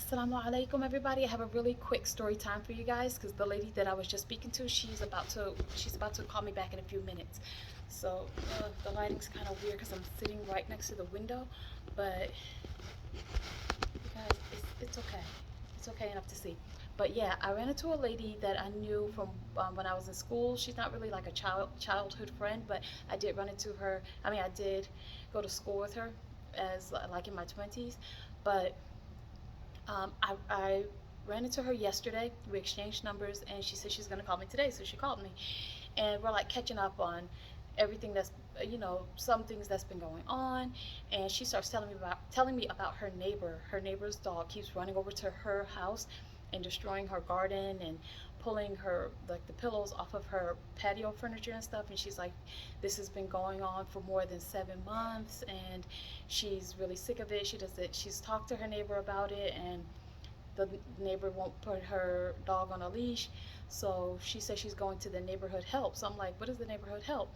Assalamu alaikum, everybody. I have a really quick story time for you guys because the lady that I was just speaking to, she's about to call me back in a few minutes. So the lighting's kind of weird because I'm sitting right next to the window, but you guys, it's okay. It's okay enough to see. But yeah, I ran into a lady that I knew from when I was in school. She's not really like a childhood friend, but I did run into her. I mean, I did go to school with her as like in my 20s, but I ran into her yesterday. We exchanged numbers, and she said she's gonna call me today. So she called me, and we're like catching up on everything that's some things that's been going on. And she starts telling me about her neighbor. Her neighbor's dog keeps running over to her house and destroying her garden and pulling her like the pillows off of her patio furniture and stuff. And she's like, this has been going on for more than 7 months, and she's really sick of it. She's talked to her neighbor about it, and the neighbor won't put her dog on a leash. So she says she's going to the neighborhood help. So I'm like, what is the neighborhood help?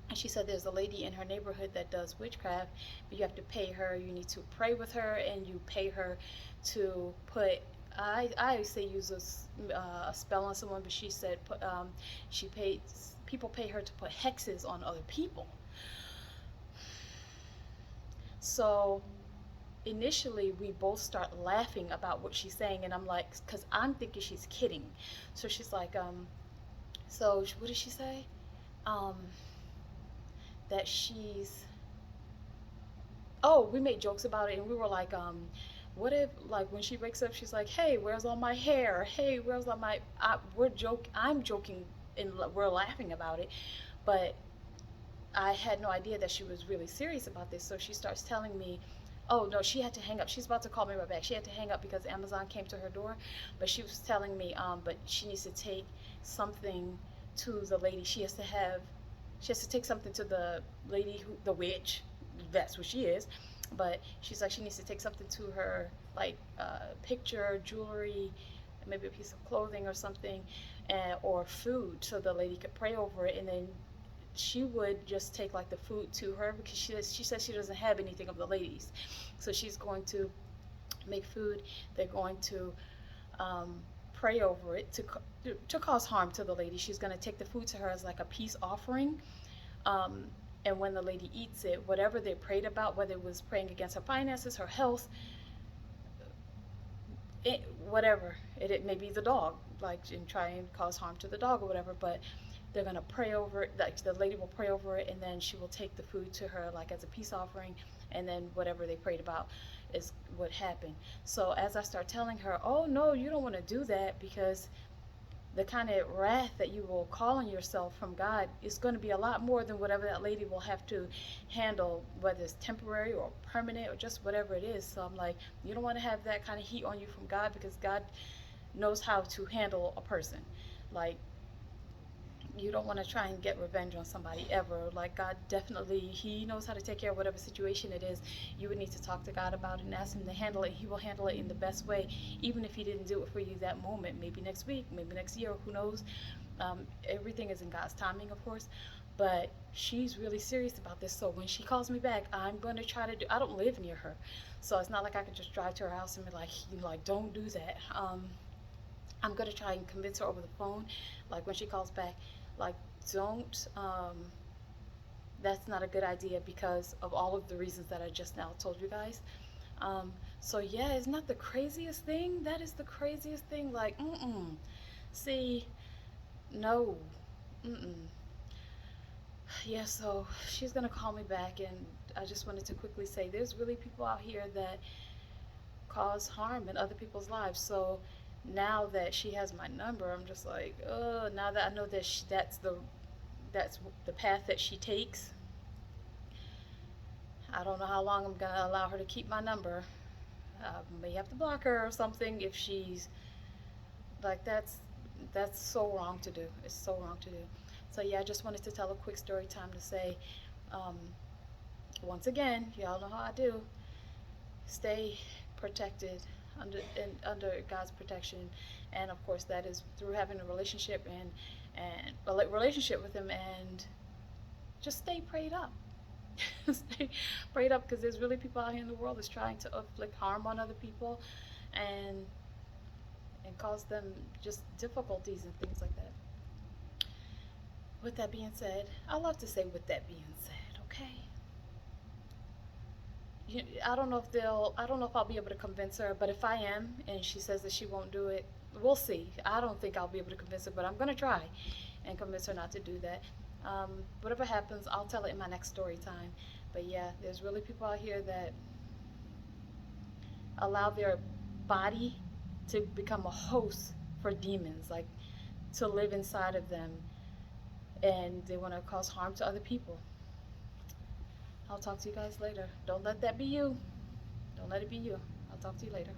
And she said there's a lady in her neighborhood that does witchcraft, but you have to pay her. You need to pray with her, and you pay her to put. I say use a spell on someone, but she said she pays people pay her to put hexes on other people. So initially we both start laughing about what she's saying, and I'm like, because I'm thinking she's kidding. So she's like, so what did she say? Um, that she's we made jokes about it, and we were like, what if like when she wakes up she's like, hey, where's all my hair? Hey, where's all my I'm joking, and we're laughing about it, but I had no idea that she was really serious about this. So she starts telling me, oh no, she had to hang up. She's about to call me right back. She had to hang up because Amazon came to her door. But she was telling me, but she needs to take something to the lady. She has to take something to the lady the witch. That's what she is. But she's like, she needs to take something to her, like picture, jewelry, maybe a piece of clothing or something, or food, so the lady could pray over it. And then she would just take like the food to her because she says she doesn't have anything of the ladies. So she's going to make food. They're going to um, pray over it to cause harm to the lady. She's going to take the food to her as like a peace offering. Um, and when the lady eats it, whatever they prayed about, whether it was praying against her finances, her health, whatever it may be, the dog, like, and try and cause harm to the dog or whatever, but they're gonna pray over it. Like the lady will pray over it, and then she will take the food to her like as a peace offering, and then whatever they prayed about is what happened. So as I start telling her, oh no, you don't want to do that, because the kind of wrath that you will call on yourself from God is going to be a lot more than whatever that lady will have to handle, whether it's temporary or permanent or just whatever it is. So I'm like, you don't want to have that kind of heat on you from God, because God knows how to handle a person. Like, you don't want to try and get revenge on somebody ever. Like, God definitely, he knows how to take care of whatever situation it is. You would need to talk to God about it and ask him to handle it. He will handle it in the best way, even if he didn't do it for you that moment. Maybe next week, maybe next year, who knows. Everything is in God's timing, of course, but she's really serious about this. So when she calls me back, I'm going to try to do, I don't live near her, so it's not like I can just drive to her house and be like, don't do that. I'm going to try and convince her over the phone, like when she calls back, like, don't, that's not a good idea because of all of the reasons that I just now told you guys. So yeah, it's not the craziest thing. That is the craziest thing. Like, see, no, mm-mm. Yeah, so she's gonna call me back, and I just wanted to quickly say there's really people out here that cause harm in other people's lives. So now that she has my number, I'm just like, now that I know that that's the path that she takes, I don't know how long I'm gonna allow her to keep my number. I may have to block her or something if she's like, that's so wrong to do. It's so wrong to do. So yeah, I just wanted to tell a quick story time to say, um, once again, y'all know how I do. Stay protected under God's protection, and of course that is through having a relationship and a relationship with Him, and just stay prayed up. Stay prayed up, because there's really people out here in the world that's trying to inflict harm on other people, and cause them just difficulties and things like that. With that being said, I love to say with that being said, okay? I don't know if I'll be able to convince her, but if I am and she says that she won't do it, we'll see. I don't think I'll be able to convince her, but I'm gonna try and convince her not to do that. Whatever happens, I'll tell it in my next story time. But yeah, there's really people out here that allow their body to become a host for demons, like to live inside of them, and they want to cause harm to other people. I'll talk to you guys later. Don't let that be you. Don't let it be you. I'll talk to you later.